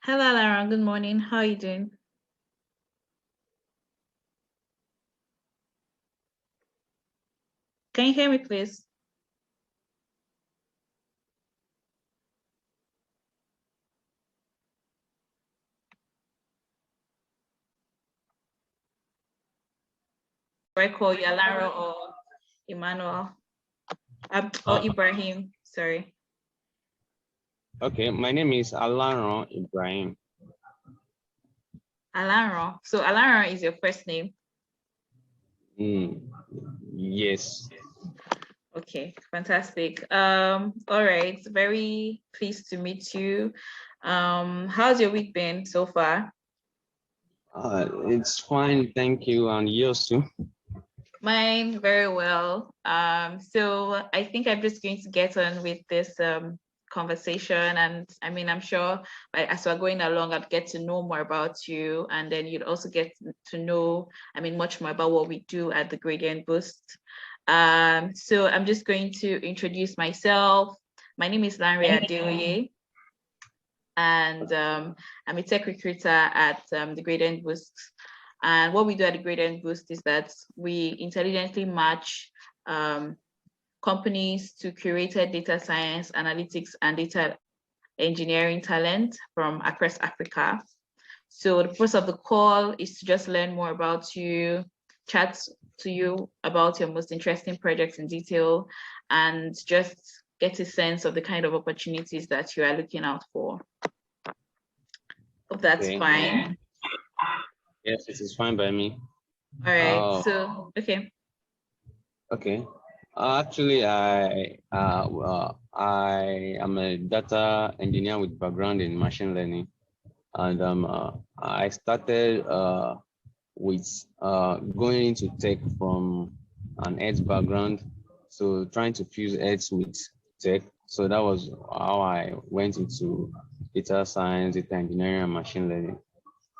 Hello, Lara. Good morning. How are you doing? Can you hear me, please? I call you Lara or Emmanuel or Uh, Ibrahim. Sorry, okay, my name is Alaron Ibrahim. Alara. So Alara is your first name. Mm, yes. Okay, fantastic. All right. Very pleased to meet you. How's your week been so far? It's fine, thank you. And yours too? Mine very well. So I think I'm just going to get on with this conversation, and I mean, I'm sure as we're going along, I'd get to know more about you, and then you'd also get to know, I mean, much more about what we do at the Gradient Boost. So I'm just going to introduce myself. My name is Lanre Adeoye, and I'm a tech recruiter at the Gradient Boost. And what we do at the Gradient Boost is that we intelligently match um, companies to curated data science, analytics, and data engineering talent from across Africa. So the purpose of the call is to just learn more about you, chat to you about your most interesting projects in detail, and just get a sense of the kind of opportunities that you are looking out for. Hope that's Okay. fine. Yes, it is fine by me. All right. Oh, So, okay. okay. I am a data engineer with background in machine learning, and I started with going into tech from an ed's background, so trying to fuse ed's with tech. So that was how I went into data science, data engineering, and machine learning.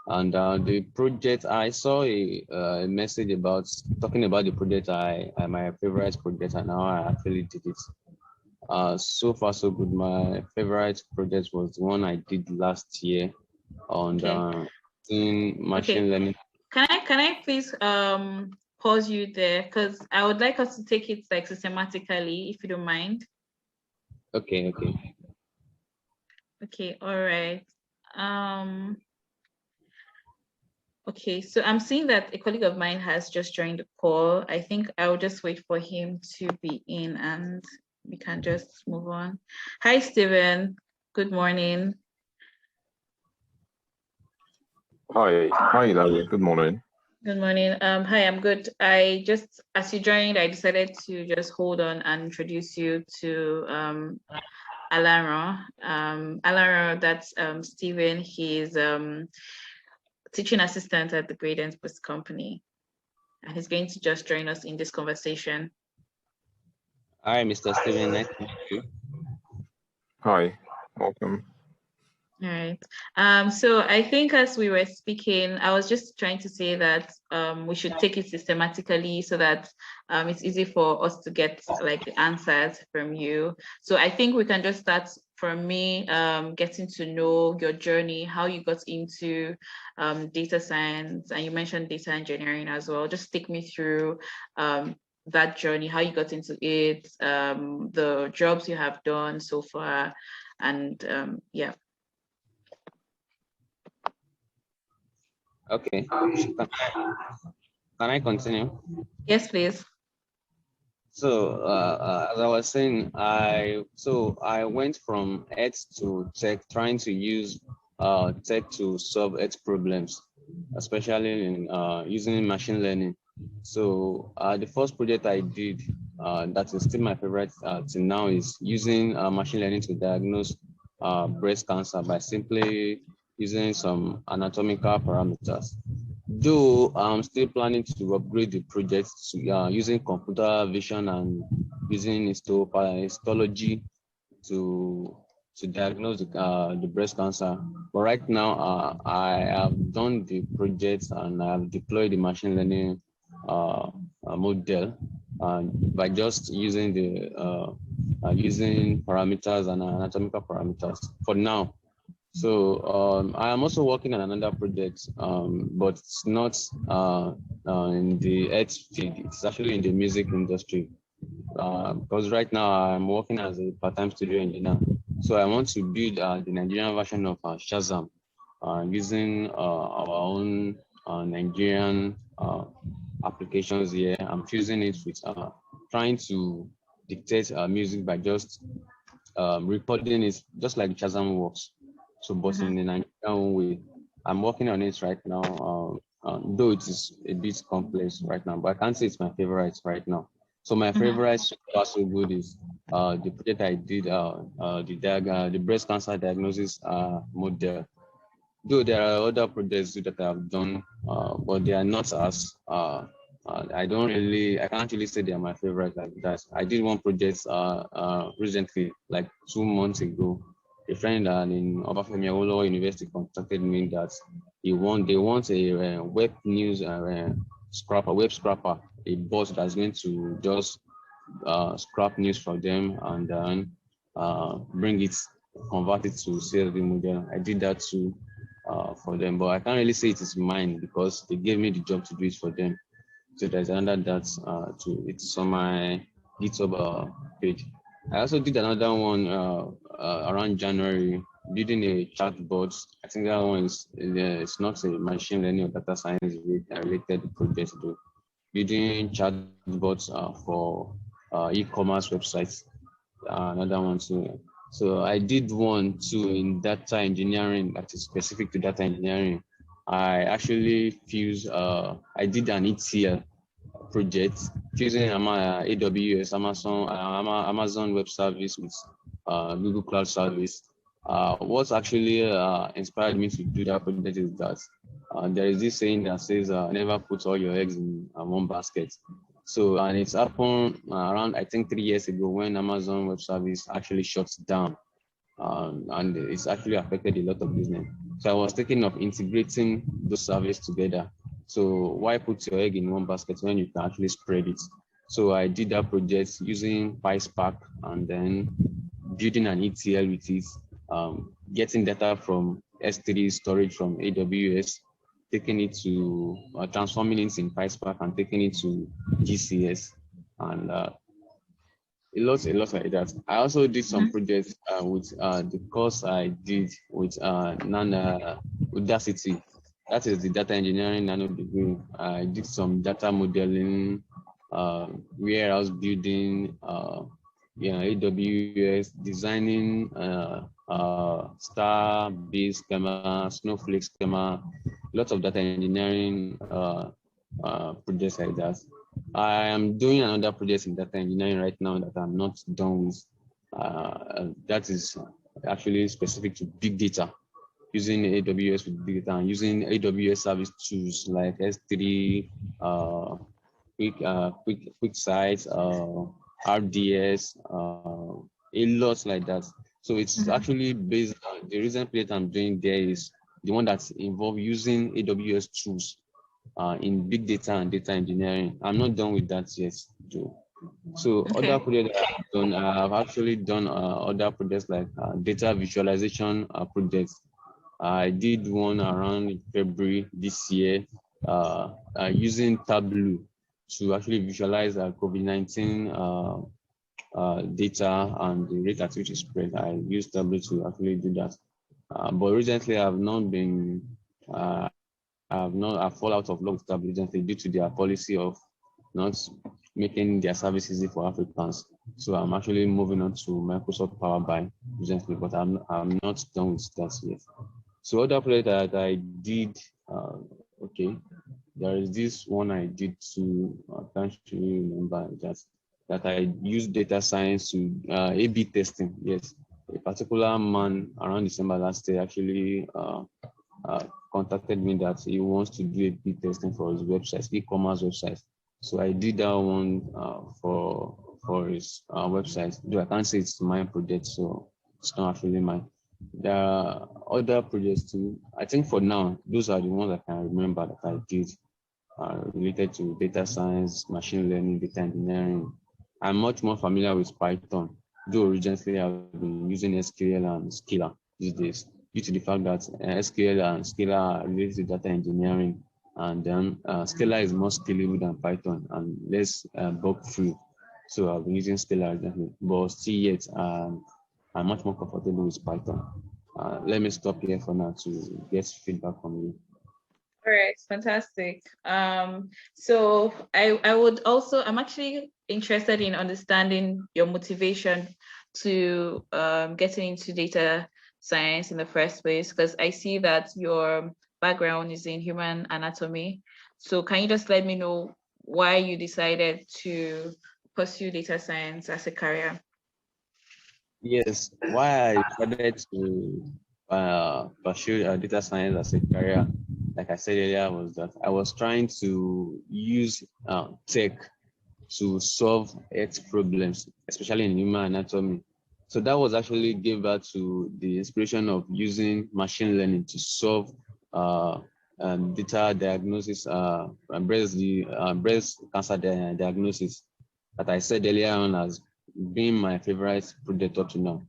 And the project, I saw a message about talking about the project my favorite project, and now I actually did it. So far so good. My favorite project was the one I did last year on Okay. in machine Okay. learning. Can I please pause you there because I would like us to take it like systematically, if you don't mind. Okay, okay. Okay, all right. Um, okay, so I'm seeing that a colleague of mine has just joined the call. I think I'll just wait for him to be in and we can just move on. Hi, Steven. Good morning. Hi, Larry. Good morning. Good morning. Hi, I'm good. I just, as you joined, I decided to just hold on and introduce you to Alara. Alara, that's Stephen. He's teaching assistant at the Gradient Boost Company, and he's going to just join us in this conversation. Hi, Mr. Steven. Nice to meet you. Hi, welcome. All right. So I think as we were speaking, I was just trying to say that we should take it systematically so that it's easy for us to get like the answers from you. So I think we can just start from me getting to know your journey, how you got into data science, and you mentioned data engineering as well. Just take me through that journey, how you got into it, the jobs you have done so far, and yeah. Okay. Can I continue? Yes, please. So, as I was saying, I went from ed to tech, trying to use tech to solve ed problems, especially in using machine learning. So, the first project I did that is still my favorite till now is using machine learning to diagnose breast cancer by simply using some anatomical parameters. Though I'm still planning to upgrade the project to using computer vision and using histology to diagnose the breast cancer. But right now, I have done the project and I have deployed the machine learning model by just using the using parameters and anatomical parameters for now. So I am also working on another project, but it's not in the ed field. It's actually in the music industry. Because right now I'm working as a part-time studio engineer. So I want to build the Nigerian version of Shazam using our own Nigerian applications here. I'm fusing it with trying to dictate music by just recording it just like Shazam works. So, but in the Nigerian way, I'm working on it right now. Though it is a bit complex right now, but I can't say it's my favorite right now. So my favorite so far so good is the project I did, the breast cancer diagnosis model. Though there are other projects that I've done, but they are not as I can't really say they are my favorite like that. I did one project recently, like 2 months ago. A friend in Obafemi Awolowo University contacted me that they want a web news web scrapper, a bot that's going to just scrap news for them and then convert it to CSV model. I did that too for them, but I can't really say it is mine because they gave me the job to do it for them. So there's another that it's on my GitHub page. I also did another one around January, building a chatbot. I think that one is it's not a machine learning or data science related project, though. Building chatbots for e-commerce websites. Another one too. So I did one too in data engineering that is specific to data engineering. I actually I did an ETL project using AWS, Amazon Web Service with Google Cloud Service. What actually inspired me to do that project is that there is this saying that says, never put all your eggs in one basket. So, and it's happened around, I think 3 years ago when Amazon Web Service actually shuts down and it's actually affected a lot of business. So I was thinking of integrating those services together. So why put your egg in one basket when you can actually spread it? So I did that project using PySpark and then building an ETL with it, getting data from S3 storage from AWS, taking it to transforming it in PySpark and taking it to GCS, and a lot like that. I also did some projects with the course I did with Udacity. That is the data engineering nano degree. I did some data modeling, warehouse building, AWS, designing star-based schema, snowflake schema, lots of data engineering projects like that. I am doing another project in data engineering right now that I'm not done with. That is actually specific to big data, using AWS with big data and using AWS service tools like S3, QuickSight, RDS, a lot like that. So it's actually based on the recent project I'm doing there is the one that's involved using AWS tools in big data and data engineering. I'm not done with that yet, though. So other projects I've done, I've actually done other projects like data visualization projects. I did one around February this year using Tableau to actually visualize COVID-19 data and the rate at which it's spread. I used Tableau to actually do that. But recently I've not been, I've fallen out of love with Tableau recently due to their policy of not making their service easy for Africans. So I'm actually moving on to Microsoft Power BI recently, but I'm not done with that yet. So other project that I did, okay, there is this one I did to, I can't really remember that I used data science to A/B testing. Yes, a particular man around December last year actually contacted me that he wants to do A/B testing for his website, e-commerce website. So I did that one for his website. Though I can't say it's my project, so it's not actually mine. There are other projects too. I think for now, those are the ones I can remember that I did related to data science, machine learning, data engineering. I'm much more familiar with Python, though recently I've been using SQL and Scala these days. due to the fact that SQL and Scala are related to data engineering, and then Scala is more scalable than Python and less bug free. So I've been using Scala recently, but still yet I'm much more comfortable with Python. Let me stop here for now to get feedback from you. All right, fantastic. So I would also, I'm actually interested in understanding your motivation to getting into data science in the first place, because I see that your background is in human anatomy. So can you just let me know why you decided to pursue data science as a career? Yes, why I decided to pursue data science as a career, like I said earlier, was that I was trying to use tech to solve health problems, especially in human anatomy. So that was actually gave birth to the inspiration of using machine learning to solve data diagnosis, breast cancer diagnosis that I said earlier on as being my favorite project up to now.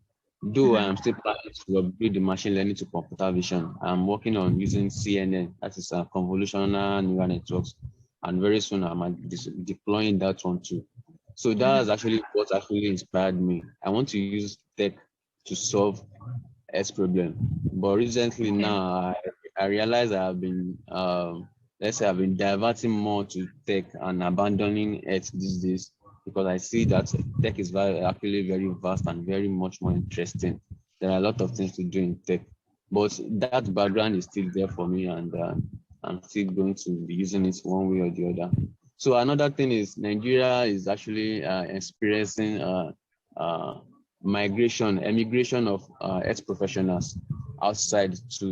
Though I am still planning to upgrade the machine learning to computer vision, I'm working on using CNN, that is convolutional neural networks, and very soon I'm deploying that one too. So that's actually what actually inspired me. I want to use tech to solve S problem. But recently now I realize I have been let's say I've been diverting more to tech and abandoning it these days, because I see that tech is actually very vast and very much more interesting. There are a lot of things to do in tech, but that background is still there for me, and I'm still going to be using it one way or the other. So another thing is Nigeria is actually experiencing emigration of health professionals outside to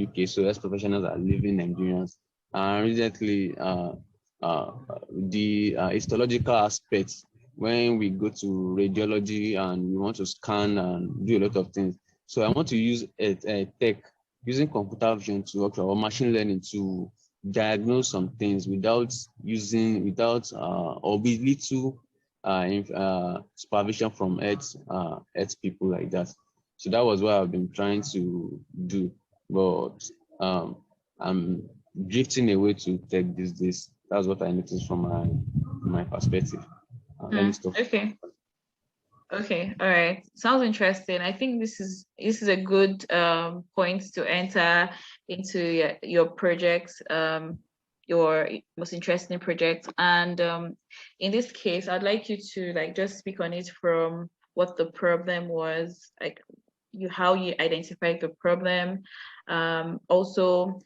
UK. So health professionals are leaving Nigerians. And recently, the histological aspects, when we go to radiology and we want to scan and do a lot of things. So I want to use a tech using computer vision to or machine learning to diagnose some things without or with little supervision from earth people like that. So that was what I've been trying to do, but I'm drifting away to tech these days. That's what I noticed from my perspective. Let me stop. Okay, all right. Sounds interesting. I think this is a good point to enter into your project, your most interesting project. And in this case, I'd like you to just speak on it from what the problem was, like how you identified the problem, also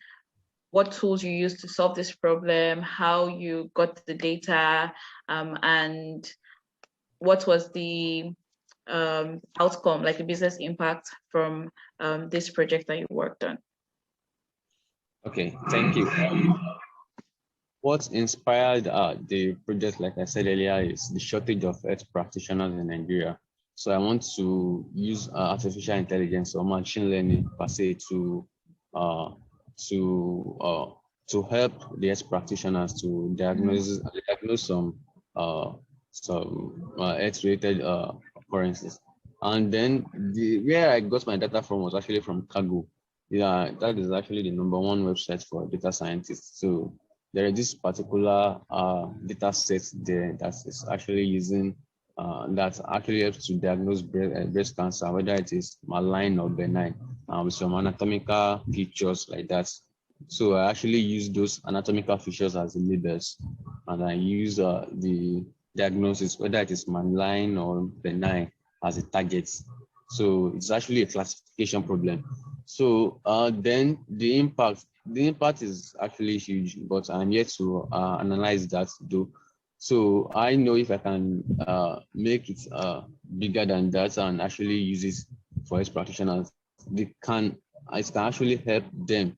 what tools you used to solve this problem, how you got the data, and what was the outcome, like the business impact from this project that you worked on. Okay, thank you. What inspired the project, like I said earlier, is the shortage of health practitioners in Nigeria. So I want to use artificial intelligence or machine learning per se to help the health practitioners to diagnose some health-related occurrences. And then where I got my data from was actually from Kaggle. Yeah, that is actually the #1 website for data scientists. So there is this particular data set there that is actually using that actually helps to diagnose breast cancer, whether it is malign or benign, with some anatomical features like that. So I actually use those anatomical features as the labels, and I use the diagnosis, whether it is malign or benign, as a target. So it's actually a classification problem. So then the impact is actually huge, but I'm yet to analyze that though. So I know if I can make it bigger than that and actually use it for its practitioners, it can actually help them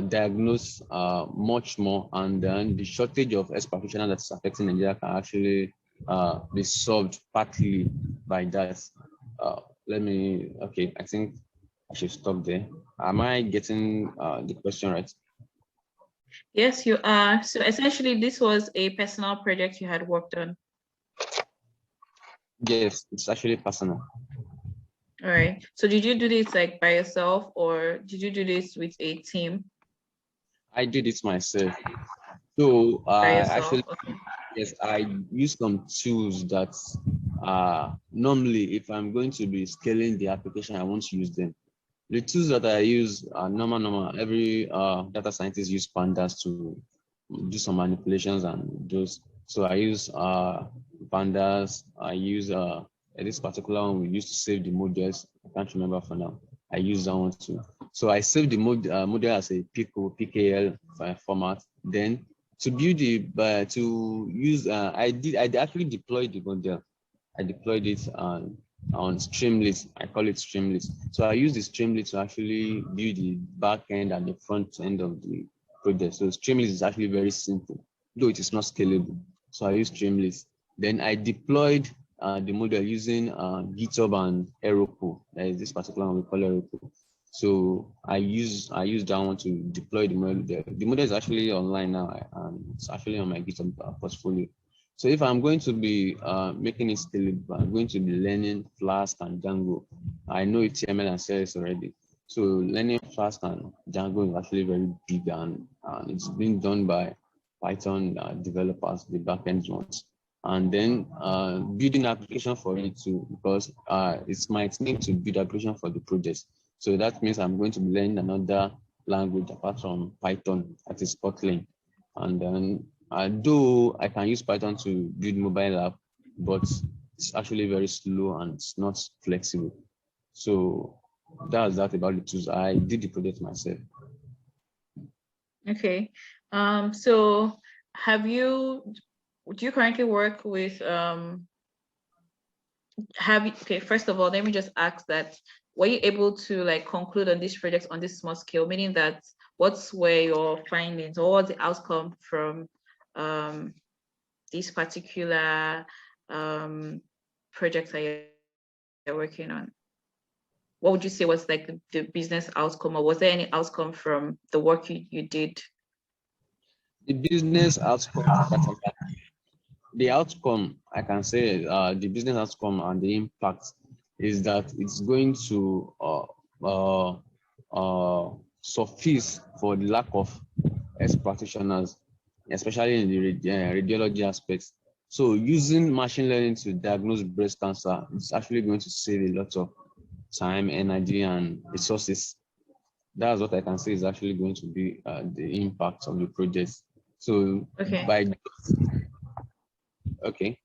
diagnose much more, and then the shortage of health practitioners that's affecting Nigeria can actually be solved partly by that. I think I should stop there. Am I getting the question right? Yes, you are. So essentially, this was a personal project you had worked on. Yes, it's actually personal. All right. So did you do this like by yourself, or did you do this with a team? I did it myself. So By actually, yourself. Okay. yes, I use some tools that normally if I'm going to be scaling the application, I want to use them. The tools that I use are normal. Every data scientist use pandas to do some manipulations and those. So I use pandas. I use this particular one we used to save the models. I can't remember for now. I use that one too. So I save the model as a PKL format. Then to build the to use I actually deployed the model. I deployed it on Streamlit. I call it Streamlit. So I use the Streamlit to actually build the back end and the front end of the project. So Streamlit is actually very simple, though it is not scalable. So I use Streamlit. Then I deployed the model using GitHub and Heroku. That is this particular one we call Heroku. So I use that one to deploy the model. The model is actually online now, and it's actually on my GitHub portfolio. So if I'm going to be making it scalable, I'm going to be learning Flask and Django. I know HTML and CSS already. So learning Flask and Django is actually very big, and it's being done by Python developers, the backend ones. And then building application for it too, because it's my team to build application for the project. So that means I'm going to be learning another language apart from Python, that is Kotlin. And then though I can use Python to build mobile app, but it's actually very slow and it's not flexible. So that's that about the tools. I did the project myself. Okay. So do you currently work with okay, first of all, let me just ask that, were you able to like conclude on this project on this small scale, meaning that what's were your findings or what's the outcome from this particular project that you're working on? What would you say was like the business outcome, or was there any outcome from the work you did? The business outcome, the outcome, I can say the business outcome and the impact is that it's going to suffice for the lack of health practitioners, especially in the radiology aspects. So using machine learning to diagnose breast cancer is actually going to save a lot of time, energy, and resources. That's what I can say is actually going to be the impact of the project. So Okay.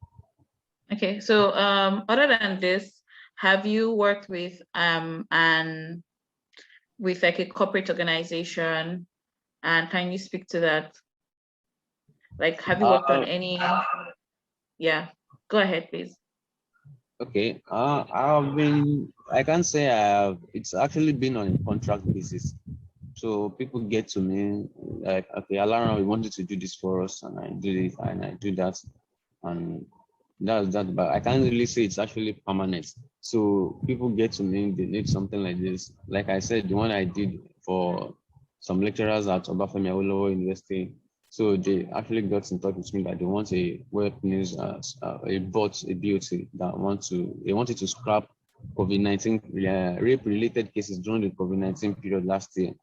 Okay. So other than this, have you worked with with like a corporate organization, and can you speak to that? Like, have you worked on any? Yeah, go ahead, please. Okay. I can't say I have. It's actually been on a contract basis. So people get to me like, okay, Alara, we wanted to do this for us, and I do this and I do that, and that's that. But I can't really say it's actually permanent. So people get to me, they need something like this. Like I said, the one I did for some lecturers at Obafemi Awolowo University. So they actually got in touch with me that they want a web news, a bot, a BOT that they wanted to scrap COVID-19 rape-related cases during the COVID-19 period last year,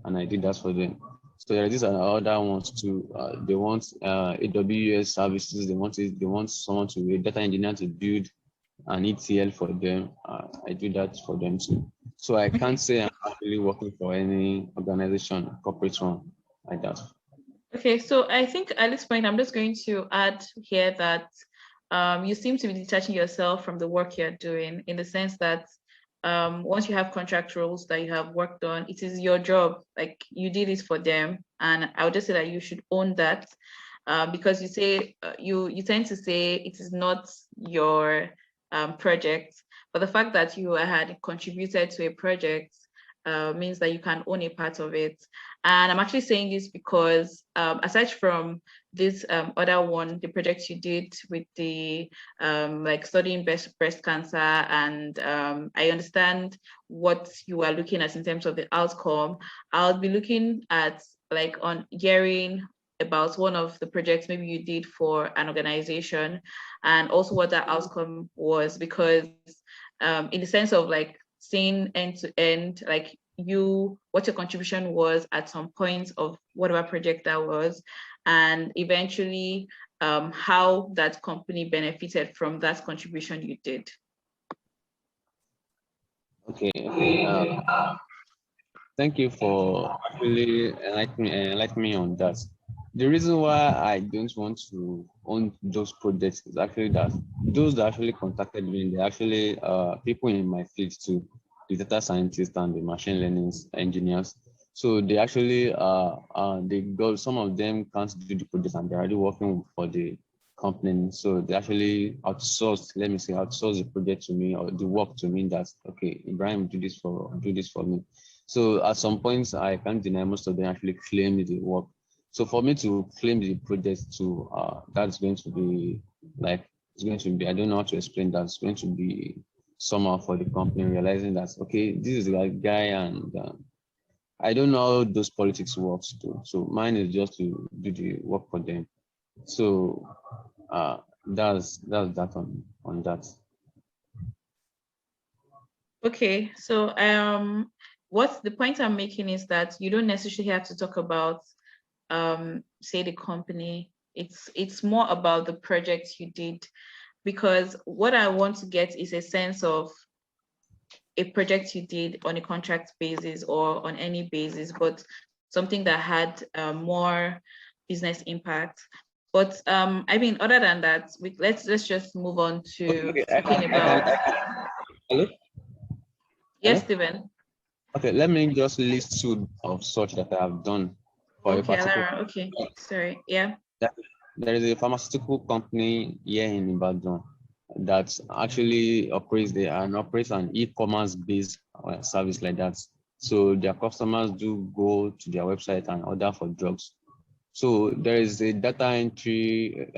and I did that for them. So there are these other ones too. They want AWS services. They want someone a data engineer to build an ETL for them. I do that for them too. So I can't say I'm actually working for any organization, corporate one like that. Okay, so I think at this point, I'm just going to add here that you seem to be detaching yourself from the work you're doing, in the sense that once you have contract roles that you have worked on, it is your job. Like, you did it for them, and I would just say that you should own that, because you say you tend to say it is not your project, but the fact that you had contributed to a project means that you can own a part of it. And I'm actually saying this because aside from this other one, the project you did with the like studying breast cancer, and I understand what you are looking at in terms of the outcome. I'll be looking at like on hearing about one of the projects maybe you did for an organization, and also what that outcome was, because in the sense of like seeing end to end, like what your contribution was at some point of whatever project that was, and eventually how that company benefited from that contribution you did. Okay. Thank you for really enlightening me on that. The reason why I don't want to own those projects is actually that those that actually contacted me, they're actually people in my field too, the data scientists and the machine learning engineers. So they actually they got, some of them can't do the project and they're already working for the company. So they actually outsourced, let me say, outsource the project to me or the work to me. That's okay, Ibrahim, do this for me. So at some points, I can't deny most of them actually claim the work. So for me to claim the project to, that's going to be like, it's going to be, I don't know how to explain that. It's going to be somehow for the company realizing that, okay, this is the guy and I don't know how those politics works too. So mine is just to do the work for them. So that's that on that. Okay, so what's the point I'm making is that you don't necessarily have to talk about say the company. It's more about the project you did, because what I want to get is a sense of a project you did on a contract basis or on any basis, but something that had more business impact. But I mean, other than that, let's just move on to talking about. Hello? Yes, Hello? Stephen. Okay, let me just list two of such that I have done for Okay, a particular. Alara, okay, sorry, yeah. There is a pharmaceutical company here in Ibadan that actually operates an e-commerce based service like that. So their customers do go to their website and order for drugs. So there is a data entry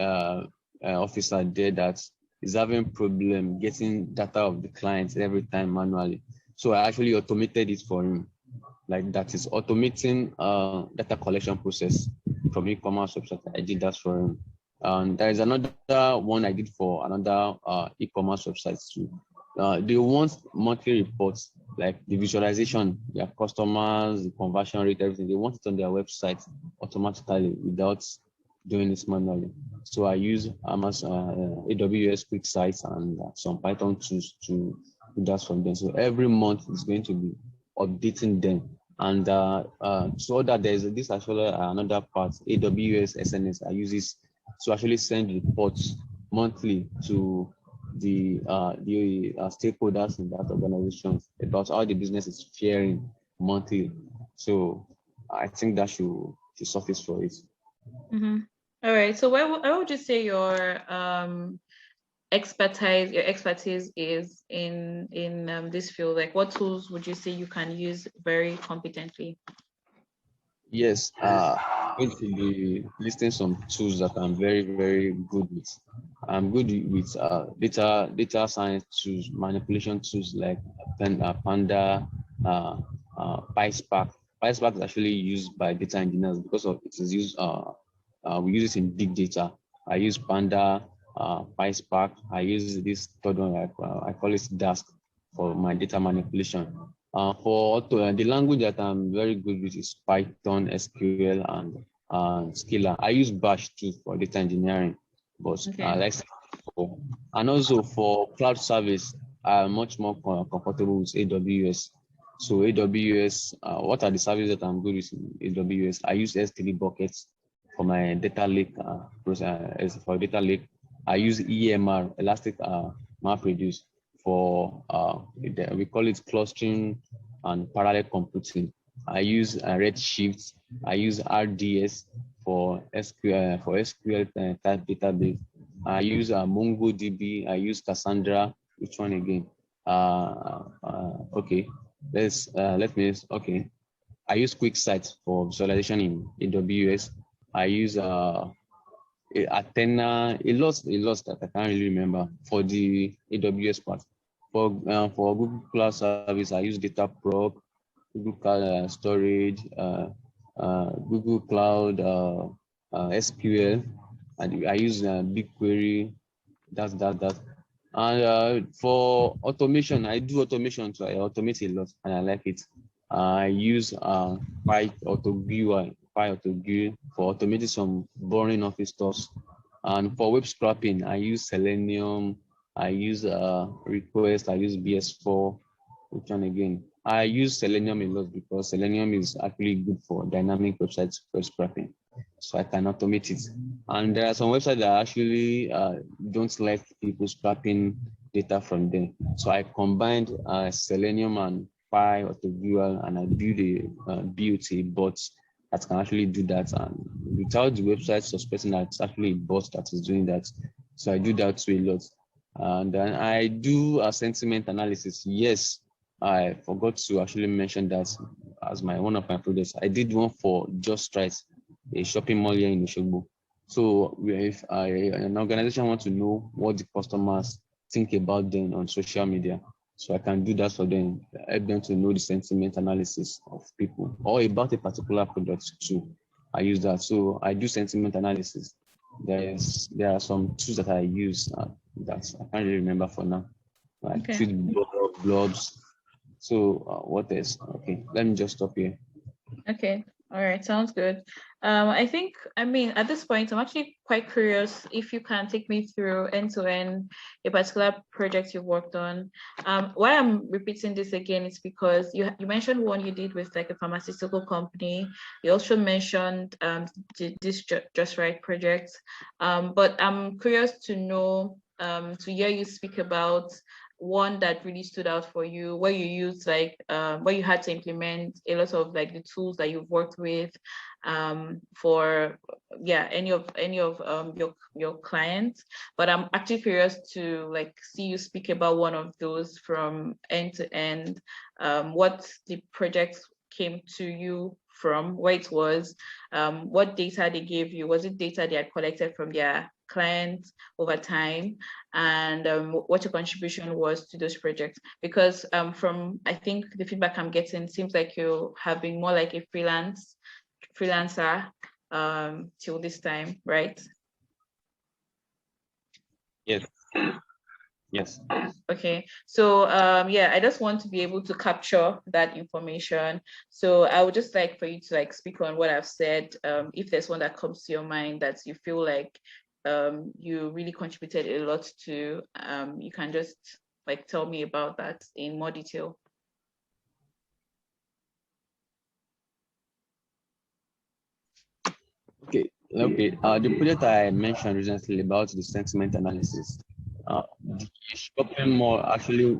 officer there that is having problem getting data of the clients every time manually. So I actually automated it for him. Like that is automating data collection process from e-commerce website. I did that for him. There is another one I did for another e-commerce website too. They want monthly reports, like the visualization, their customers, the conversion rate, everything. They want it on their website automatically without doing this manually. So I use Amazon, AWS QuickSight and some Python tools to do that from them. So every month is going to be updating them. And so that there's this actually another part, AWS SNS, I use this to actually send reports monthly to the stakeholders in that organization about how the business is faring monthly. So I think that should suffice for it. Mm-hmm. All right. So where would you say your expertise is in this field? Like, what tools would you say you can use very competently? Yes, I'm going to be listing some tools that I'm very, very good with. I'm good with data science tools, manipulation tools like Panda, PySpark. PySpark is actually used by data engineers because of it is used. We use it in big data. I use Panda, PySpark. I use this third one. I call it Dask for my data manipulation. For the language that I'm very good with is Python, SQL, and Scala. I use Bash too for data engineering, but Okay. and also for cloud service, I'm much more comfortable with AWS. So AWS, what are the services that I'm good with in AWS? I use S3 buckets for my data lake process. For data lake, I use EMR, Elastic MapReduce, for we call it clustering and parallel computing. I use Redshift. I use RDS for SQL type database. I use MongoDB. I use Cassandra. Which one again? Okay. Okay. I use QuickSight for visualization in AWS. I use Athena, a lot that I can't really remember for the AWS part. For Google Cloud Service, I use Dataproc, Google Cloud Storage, Google Cloud SQL, and I use BigQuery. That's that. And for automation, I do automation, so I automate a lot, and I like it. I use PyAutoGui for automating some boring office stuff. And for web scraping, I use Selenium, I use Request, I use BS4. Which one again? I use Selenium a lot because Selenium is actually good for dynamic websites web scraping. So I can automate it. And there are some websites that actually don't like people scrapping data from them. So I combined Selenium and PyAutoGui, and I built a bot that can actually do that, and without the website suspecting that it's actually a bot that is doing that. So I do that too a lot. And then I do a sentiment analysis. Yes, I forgot to actually mention that as one of my projects. I did one for Just Right, a shopping mall here in Osogbo. So if an organization wants to know what the customers think about them on social media, so I can do that for them, help them to know the sentiment analysis of people or about a particular product too. I use that. So I do sentiment analysis. There are some tools that I use that I can't really remember for now. Like tweet blobs. So what else? Okay, let me just stop here. Okay. All right, sounds good. I mean, at this point, I'm actually quite curious if you can take me through end to end a particular project you've worked on. Why I'm repeating this again is because you mentioned one you did with like a pharmaceutical company. You also mentioned this Just Right project. But I'm curious to know, to hear you speak about one that really stood out for you, where you used like where you had to implement a lot of like the tools that you've worked with for any of your clients. But I'm actually curious to like see you speak about one of those from end to end, what the project came to you from, where it was, what data they gave you. Was it data they had collected from their clients over time, and what your contribution was to those projects? Because from I think the feedback I'm getting seems like you have been more like a freelancer till this time, right? Yes. Yes. Okay, so I just want to be able to capture that information. So I would just like for you to like speak on what I've said. If there's one that comes to your mind that you feel like you really contributed a lot to, you can just like tell me about that in more detail. Okay. The project I mentioned recently about the sentiment analysis, the shopping mall actually,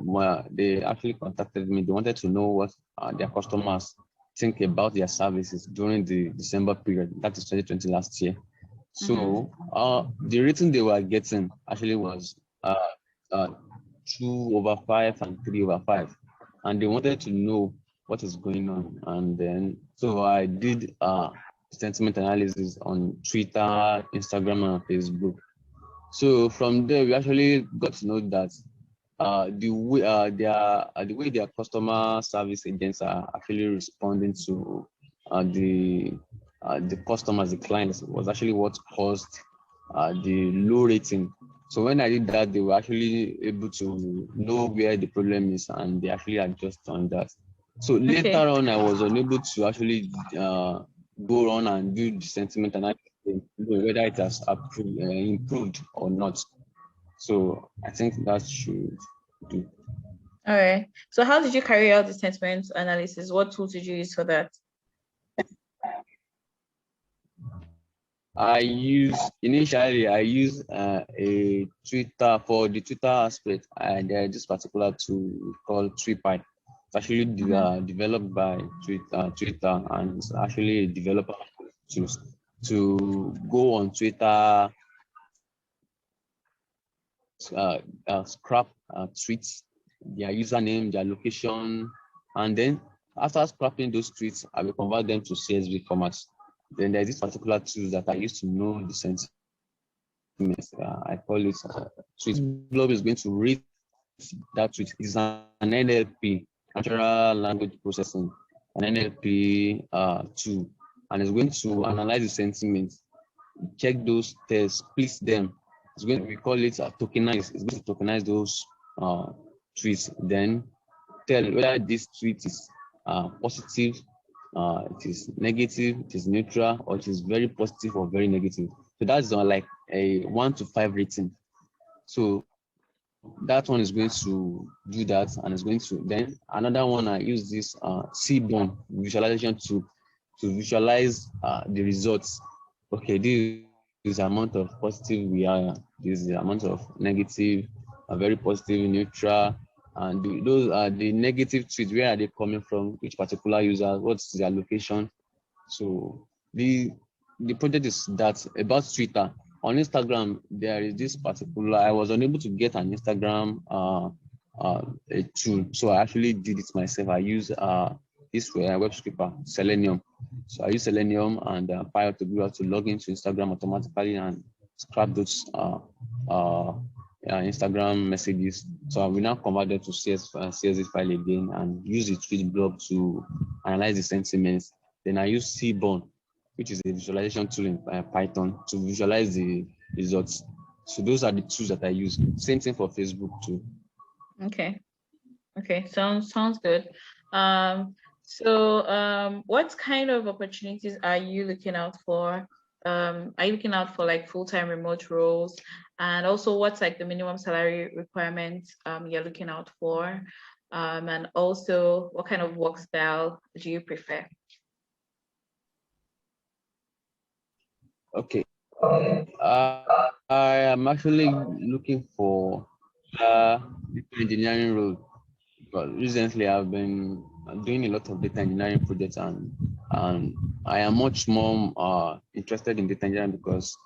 they actually contacted me. They wanted to know what their customers think about their services during the December period. That is 2020 last year. So the rating they were getting actually was 2/5 and 3/5, and they wanted to know what is going on. And then so I did sentiment analysis on Twitter, Instagram, and Facebook. So from there, we actually got to know that the way their customer service agents are actually responding to the customers, the clients, was actually what caused the low rating. So when I did that, they were actually able to know where the problem is, and they actually adjust on that. So later on, I was unable to actually go on and do the sentiment analysis, whether it has improved or not. So I think that should do. All right. So how did you carry out the sentiment analysis? What tools did you use for that? Initially I use a Twitter for the Twitter aspect, and there is this particular tool called TweetPy. It's actually developed by Twitter, and it's actually a developer to go on Twitter, scrap tweets, their username, their location, and then after scrapping those tweets, I will convert them to CSV formats. Then there's this particular tool that I use to know the sentiments. I call it tweet blob is going to read that tweet. It's an NLP, natural language processing, an NLP tool, and it's going to analyze the sentiments, check those tests, split them, it's going we call it tokenize. It's going to tokenize those tweets, then tell whether this tweet is positive, it is negative, it is neutral, or it is very positive or very negative. So that's like a 1 to 5 rating. So that one is going to do that, and it's going to then another one. I use this Seaborn visualization to visualize the results. Okay, this is the amount of positive we are, this is the amount of negative, very positive, neutral, and those are the negative tweets. Where are they coming from? Which particular user? What's their location? So the project is that about Twitter. On Instagram, there is this particular, I was unable to get an Instagram a tool. So I actually did it myself. I use this web scraper, Selenium. So I use Selenium and Python to be able to log into Instagram automatically and scrap those Instagram messages. So I will now convert them to CSV file again and use the tweet blog to analyze the sentiments. Then I use Seaborn, which is a visualization tool in Python to visualize the results. So those are the tools that I use. Same thing for Facebook too. Okay. Sounds good. What kind of opportunities are you looking out for? Are you looking out for like full-time remote roles? And also what's like the minimum salary requirements you're looking out for? And also what kind of work style do you prefer? Okay. I am actually looking for engineering role, but recently I've been doing a lot of data engineering projects, and I am much more interested in data engineering because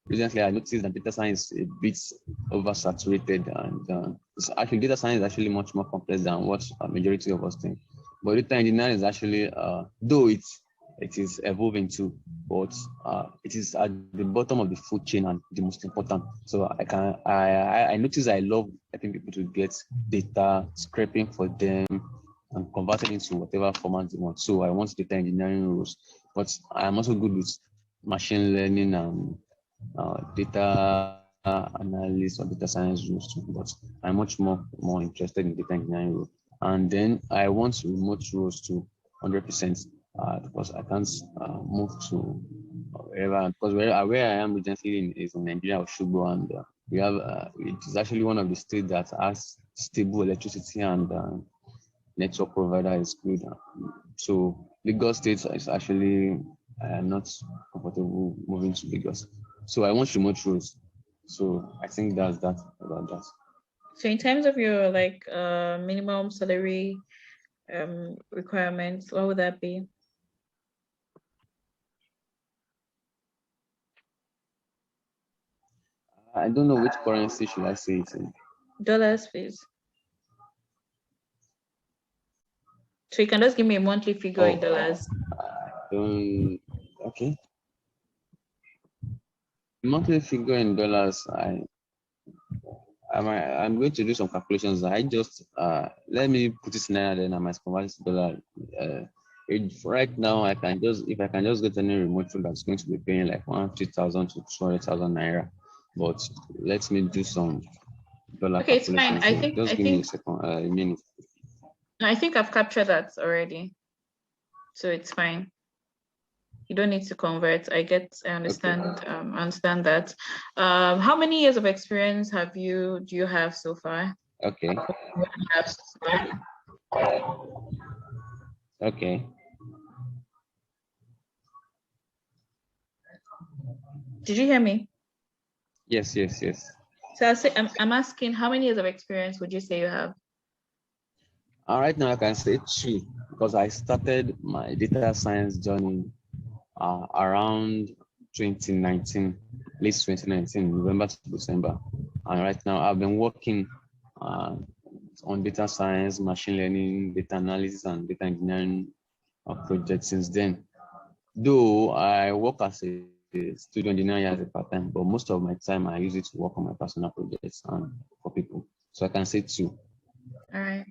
recently I noticed that data science is a bit oversaturated, and data science is actually much more complex than what a majority of us think. But data engineering is actually, though it is evolving too, but it is at the bottom of the food chain and the most important. So I notice I love helping people to get data, scraping for them, and converting into whatever format they want. So I want data engineering roles, but I'm also good with machine learning and data analysis or data science roles too. But I'm much more interested in data engineering role. And then I want remote roles to 100%. Because I can't move to wherever, because where I am recently is in Nigeria, Osogbo, and we have it is actually one of the states that has stable electricity and network provider is good. So Lagos State is actually not comfortable moving to Lagos. So I want remote roles. So I think that's that about that. So in terms of your like minimum salary requirements, what would that be? I don't know which currency should I say it in. Dollars, please. So you can just give me a monthly figure in dollars. Okay. Monthly figure in dollars, I'm going to do some calculations. I just let me put it in naira, then I might convert it to dollar. Right now, if I can just get any remote role that's going to be paying like 150,000 to 200,000 naira. But let me do some dollar calculations. It's fine. I think give me a second, a minute. I think I've captured that already. So it's fine. You don't need to convert. I understand. Okay. Understand that. How many years of experience do you have so far? Okay. Okay. Did you hear me? Yes. So I'm asking, how many years of experience would you say you have? Right now I can say 2, because I started my data science journey around 2019, late 2019, November to December. And right now I've been working on data science, machine learning, data analysis, and data engineering projects since then. Though I work as a studio engineer as a part-time, but most of my time I use it to work on my personal projects and for people. So I can say 2. All right.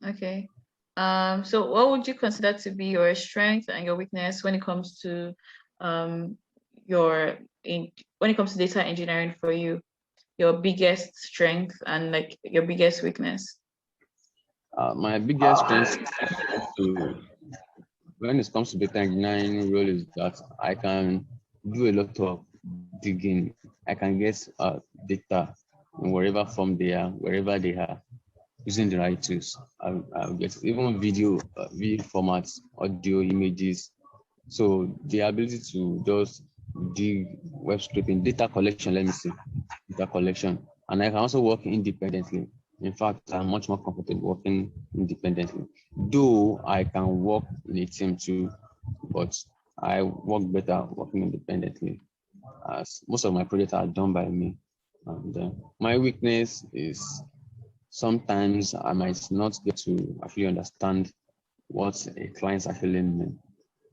Okay. So what would you consider to be your strength and your weakness when it comes to your when it comes to data engineering for you, your biggest strength and like your biggest weakness? My biggest strength when it comes to data engineering role is that I can do a lot of digging. I can get data in wherever form they are, wherever they are, using the right tools. I'll get even video formats, audio, images. So the ability to just dig web scraping, data collection, let me see, data collection. And I can also work independently. In fact, I'm much more comfortable working independently. Though I can work in a team too, but I work better working independently, as most of my projects are done by me. And my weakness is sometimes I might not get to actually understand what a client actually means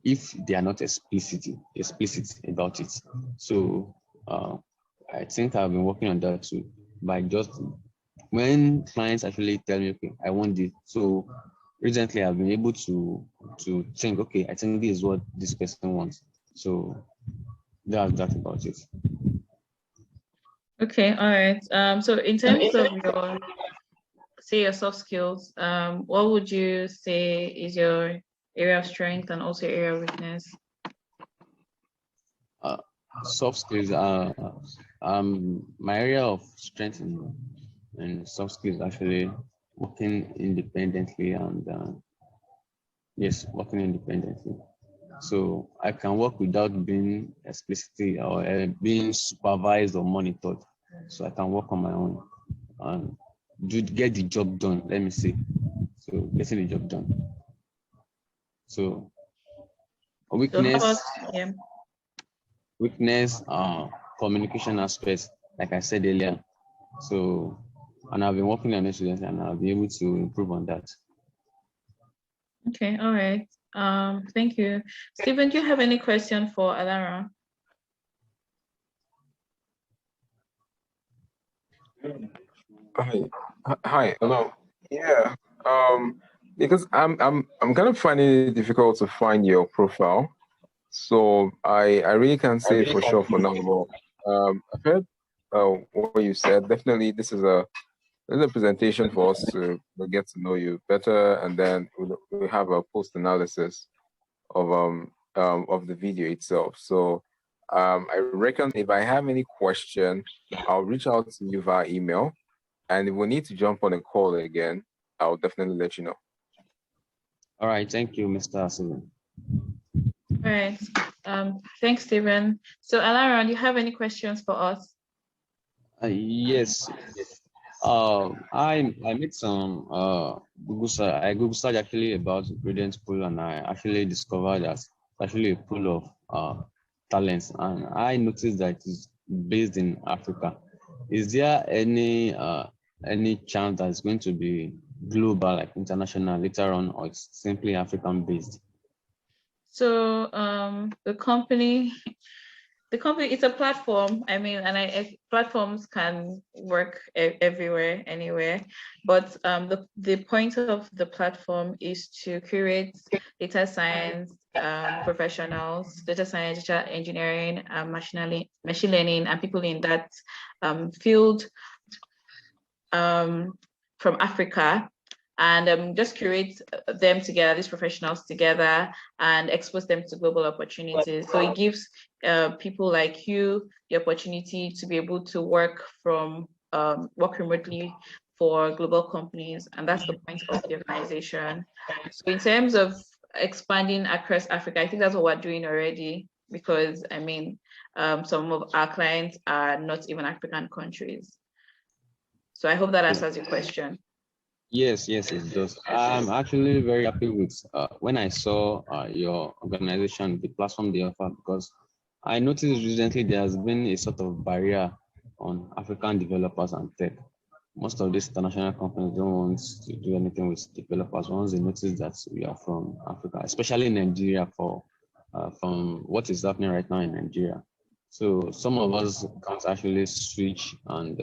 if they are not explicit about it. So I think I've been working on that too, by just when clients actually tell me, okay, I want this. So recently I've been able to think, okay, I think this is what this person wants. So that's that about it. Okay, all right. So in terms of your your soft skills, what would you say is your area of strength and also area of weakness? Soft skills are my area of strength and soft skills actually working independently and yes, working independently. So I can work without being explicitly or being supervised or monitored. So I can work on my own and get the job done. Let me say, so getting the job done. So a weakness, communication aspects, like I said earlier. So, and I've been working on it recently, and I'll be able to improve on that. Okay, all right. Thank you. Stephen, do you have any question for Alara? Hi, hello. Yeah, because I'm kind of finding it difficult to find your profile, so I really can't say for sure for now. But I've heard what you said. Definitely, this is a presentation for us to get to know you better, and then we have a post analysis of the video itself. So I reckon if I have any question, I'll reach out to you via email. And if we need to jump on a call again, I'll definitely let you know. All right. Thank you, Mr. Steven. All right. Thanks, Stephen. So, Alara, do you have any questions for us? Yes. I made some Google search. I Google search actually about Brilliant Pool, and I actually discovered that it's actually a pool of talents, and I noticed that it's based in Africa. Is there any chance that it's going to be global, like international later on, or it's simply African based? So the company it's a platform. I mean, and platforms can work everywhere, anywhere. But the point of the platform is to create data science professionals, data science, data engineering, machine learning, and people in that field from Africa, and just curate them together, these professionals together, and expose them to global opportunities. So it gives people like you the opportunity to be able to work remotely for global companies, and that's the point of the organization. So in terms of expanding across Africa, I think that's what we're doing already, because I mean, some of our clients are not even African countries. So I hope that answers your question. Yes, it does. I'm actually very happy with when I saw your organization, the platform they offer, because I noticed recently there has been a sort of barrier on African developers and tech. Most of these international companies don't want to do anything with developers once they notice that we are from Africa, especially in Nigeria, from what is happening right now in Nigeria. So some of us can't actually switch, and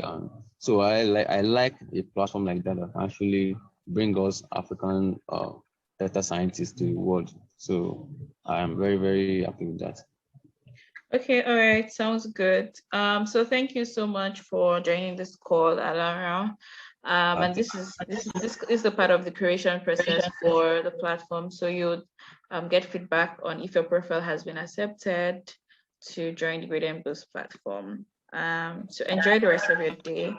so I like a platform like that that actually bring us African data scientists to the world. So I am very, very happy with that. Okay, all right, sounds good. So thank you so much for joining this call, Alara. And Okay. this is the part of the creation process for the platform. So you get feedback on if your profile has been accepted to join the Gradient Boost platform. So enjoy the rest of your day.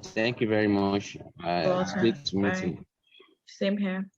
Thank you very much. It's Welcome. great to meet Bye. you. Same here.